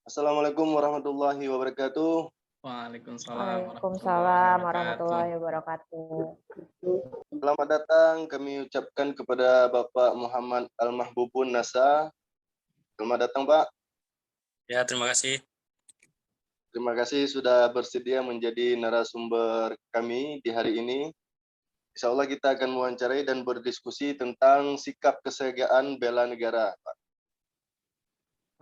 Assalamualaikum warahmatullahi wabarakatuh. Waalaikumsalam warahmatullahi Waalaikumsalam wabarakatuh. warahmatullahi wabarakatuh. Selamat datang kami ucapkan kepada Bapak Muhammad Al-Mahbubun Nasa. Selamat datang Pak. Ya, terima kasih. Terima kasih sudah bersedia menjadi narasumber kami di hari ini. Insya Allah kita akan mewawancarai dan berdiskusi tentang sikap kesiagaan bela negara, Pak.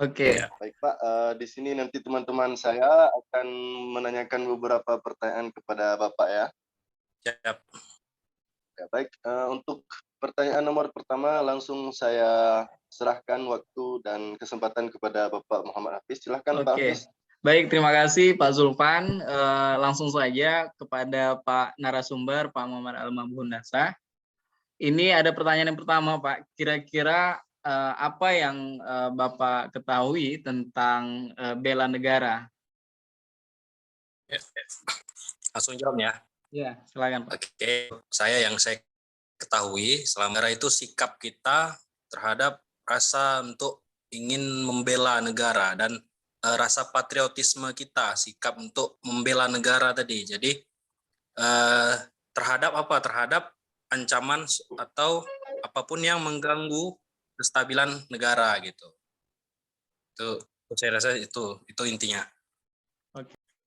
Oke. Ya. Baik Pak, di sini nanti teman-teman saya akan menanyakan beberapa pertanyaan kepada Bapak ya. Siap. Ya, baik, untuk pertanyaan nomor pertama langsung saya serahkan waktu dan kesempatan kepada Bapak Muhammad Hafiz. Silahkan Pak Oke. Hafiz. Baik, terima kasih Pak Zulfan. Langsung saja kepada Pak narasumber, Pak Muhammad Al-Mahbubun Nasa. Ini ada pertanyaan yang pertama, Pak. Kira-kira apa yang Bapak ketahui tentang bela negara? Ya. Langsung jawab ya. Ya, silakan Pak. Oke, yang saya ketahui selama itu sikap kita terhadap rasa untuk ingin membela negara dan rasa patriotisme kita, sikap untuk membela negara tadi. Jadi terhadap apa? Terhadap ancaman atau apapun yang mengganggu kestabilan negara gitu. Itu saya rasa itu intinya.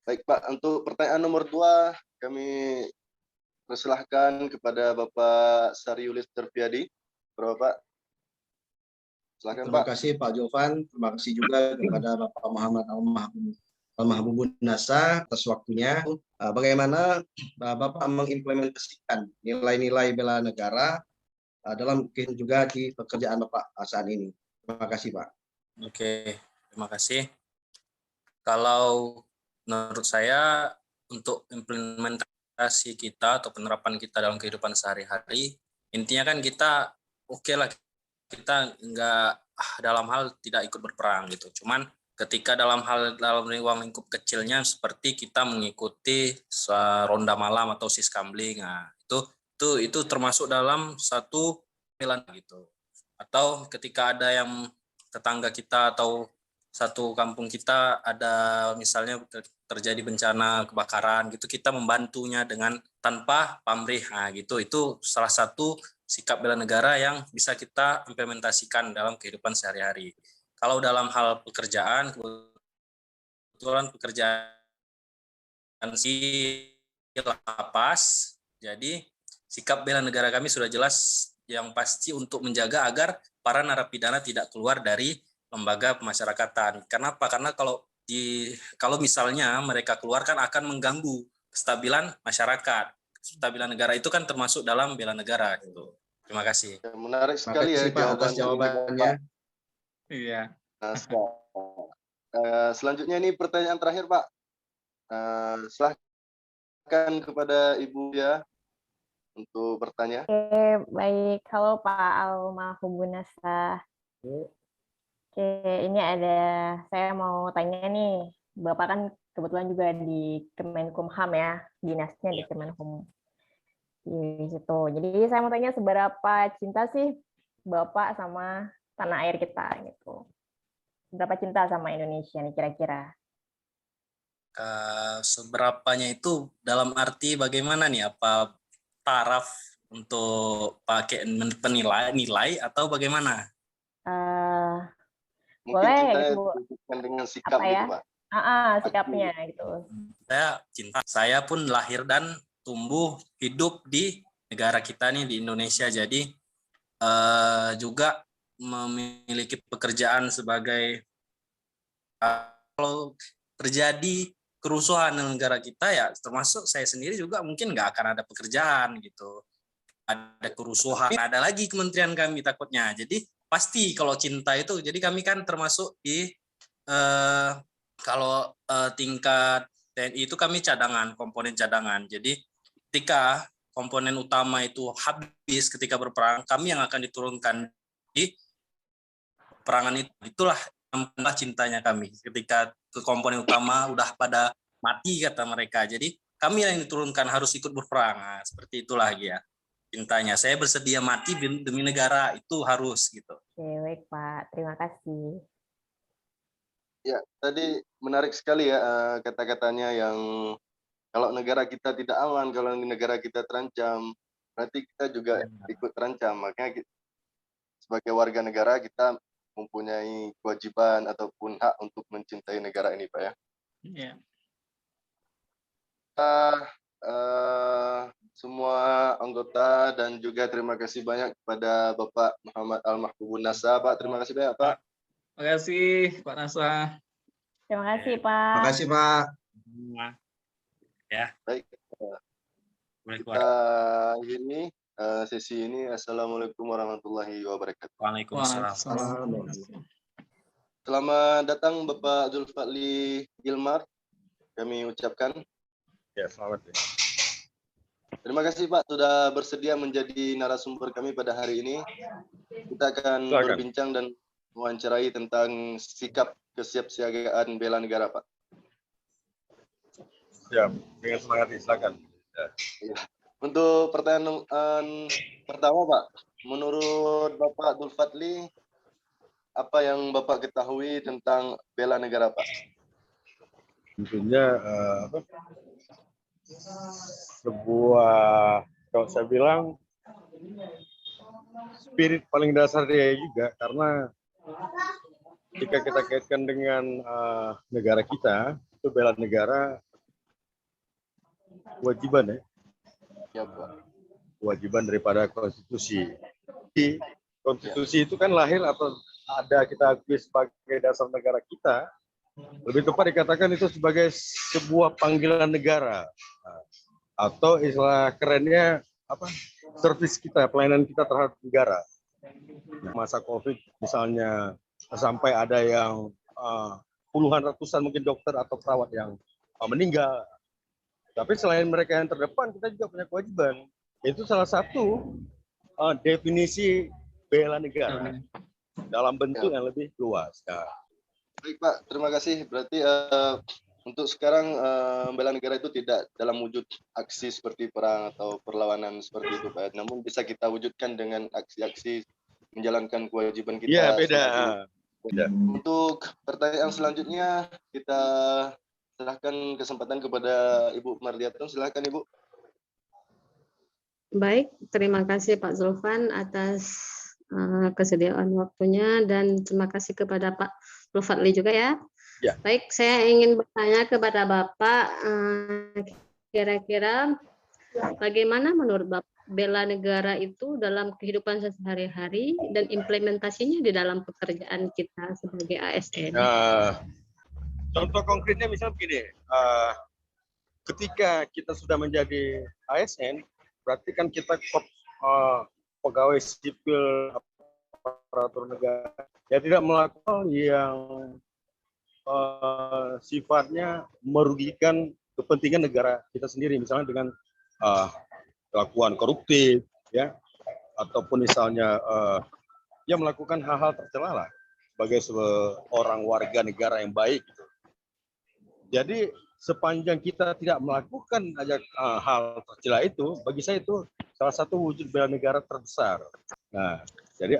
Baik Pak, untuk pertanyaan nomor 2 kami persilahkan kepada Bapak Sariulis Terpiadi. Bapak, silakan Terima Pak. kasih Pak Jovan, terima kasih juga kepada Bapak Muhammad Al-Mahbubun Nasa atas waktunya. Bagaimana Bapak mengimplementasikan nilai-nilai bela negara dalam mungkin juga di pekerjaan Bapak saat ini. Terima kasih Pak. Oke, terima kasih. Kalau menurut saya untuk implementasi kita atau penerapan kita dalam kehidupan sehari-hari, intinya kan kita lah, kita nggak dalam hal tidak ikut berperang gitu. Cuman ketika dalam ruang lingkup kecilnya seperti kita mengikuti ronda malam atau siskambling, nah, itu termasuk dalam satu pilihan gitu. Atau ketika ada yang tetangga kita atau satu kampung kita ada misalnya terjadi bencana kebakaran gitu, kita membantunya dengan tanpa pamrih, nah gitu. Itu salah satu sikap bela negara yang bisa kita implementasikan dalam kehidupan sehari-hari. Kalau dalam hal pekerjaan, kebetulan pekerjaan si lapas, jadi sikap bela negara kami sudah jelas, yang pasti untuk menjaga agar para narapidana tidak keluar dari lembaga pemasyarakatan. Kenapa? Karena kalau misalnya mereka keluar kan akan mengganggu kestabilan masyarakat. Kestabilan negara itu kan termasuk dalam bela negara gitu. Terima kasih. Menarik sekali ya Pak atas jawabannya. Iya. Selanjutnya ini pertanyaan terakhir Pak. Silahkan kepada Ibu ya untuk bertanya. Oke, baik. Halo Pak Al-Mahbubun Nasa. Oke, ini saya mau tanya nih, Bapak kan kebetulan juga di Kemenkumham ya, dinasnya di Kemenhum di situ. Jadi saya mau tanya seberapa cinta sih Bapak sama tanah air kita gitu. Seberapa cinta sama Indonesia nih kira-kira? Seberapanya itu dalam arti bagaimana nih? Apa taraf untuk pakai nilai atau bagaimana? Mungkin boleh cintanya gitu, ditunjukkan dengan sikap apa ya? gitu Pak. Sikapnya gitu. Saya cinta. Saya pun lahir dan tumbuh hidup di negara kita nih di Indonesia. Jadi juga memiliki pekerjaan sebagai kalau terjadi kerusuhan di negara kita ya, termasuk saya sendiri juga mungkin nggak akan ada pekerjaan gitu. Ada kerusuhan, ada lagi kementerian kami takutnya. Jadi pasti kalau cinta itu, jadi kami kan termasuk di kalau tingkat TNI itu kami komponen cadangan. Jadi ketika komponen utama itu habis ketika berperang, kami yang akan diturunkan di perangan itu. Itulah cintanya kami. Ketika ke komponen utama udah pada mati kata mereka. Jadi kami yang diturunkan harus ikut berperang. Nah, seperti itulah ya cintanya. Saya bersedia mati demi negara, itu harus gitu. Oke, baik Pak. Terima kasih. Ya, tadi menarik sekali ya kata-katanya yang kalau negara kita tidak aman, kalau negara kita terancam, berarti kita juga ikut terancam. Makanya sebagai warga negara kita mempunyai kewajiban ataupun hak untuk mencintai negara ini, Pak ya. Ya. Semua anggota dan juga terima kasih banyak kepada Bapak Muhammad Al-Mahbubun Nasa. Pak, terima kasih banyak, Pak. Terima kasih Pak Nasa. Terima kasih, Pak. Terima kasih, Pak. Ya. Baik, Boleh keluar. kita akhiri sesi ini. Assalamualaikum warahmatullahi wabarakatuh. Waalaikumsalam. Selamat datang Bapak Zulfadli Gilmar. Kami ucapkan. Ya, selamat. Terima kasih Pak sudah bersedia menjadi narasumber kami pada hari ini. Kita akan berbincang dan mewawancarai tentang sikap kesiapsiagaan bela negara, Pak. Ya, dengan semangat, silakan. Ya. Untuk pertanyaan pertama, Pak, menurut Bapak Zulfadli, apa yang Bapak ketahui tentang bela negara, Pak? Tentunya sebuah, kalau saya bilang, spirit paling dasar dia juga, karena jika kita kaitkan dengan negara kita, itu bela negara kewajiban ya. Ya, Pak. Kewajiban daripada konstitusi. Di konstitusi itu kan lahir atau ada kita akui sebagai dasar negara kita. Lebih tepat dikatakan itu sebagai sebuah panggilan negara, atau istilah kerennya apa? Servis kita, pelayanan kita terhadap negara. Masa COVID misalnya sampai ada yang puluhan ratusan mungkin dokter atau perawat yang meninggal. Tapi selain mereka yang terdepan, kita juga punya kewajiban. Itu salah satu definisi bela negara dalam bentuk yang lebih luas. Nah, Baik Pak, terima kasih. Berarti untuk sekarang bela negara itu tidak dalam wujud aksi seperti perang atau perlawanan seperti itu Pak. Namun bisa kita wujudkan dengan aksi-aksi menjalankan kewajiban kita. iya, beda. Untuk pertanyaan selanjutnya kita serahkan kesempatan kepada Ibu Mardiatun. Silakan Ibu. Baik, terima kasih Pak Zulfan atas kesediaan waktunya dan terima kasih kepada Pak Zulfadli juga ya. Ya. Baik, saya ingin bertanya kepada Bapak, kira-kira bagaimana menurut Bapak bela negara itu dalam kehidupan sehari-hari dan implementasinya di dalam pekerjaan kita sebagai ASN? Contoh konkretnya misalnya begini, ketika kita sudah menjadi ASN, berarti kan kita pegawai sipil aparatur negara ya tidak melakukan yang sifatnya merugikan kepentingan negara kita sendiri, misalnya dengan kelakuan koruptif ya, ataupun misalnya ya melakukan hal-hal tercela lah sebagai seorang warga negara yang baik. Jadi sepanjang kita tidak melakukan hal tercela itu, bagi saya itu salah satu wujud bela negara terbesar. Nah, jadi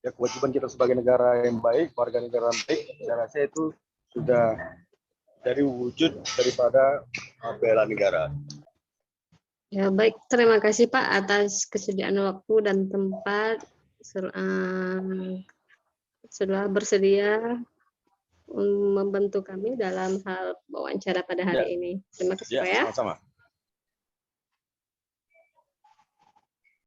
ya kewajiban kita sebagai negara yang baik, warga negara yang baik, saya rasa itu sudah dari wujud daripada bela negara. Ya baik, terima kasih Pak atas kesediaan waktu dan tempat sudah bersedia membantu kami dalam hal wawancara pada hari ini. Terima kasih Pak ya. Sama-sama.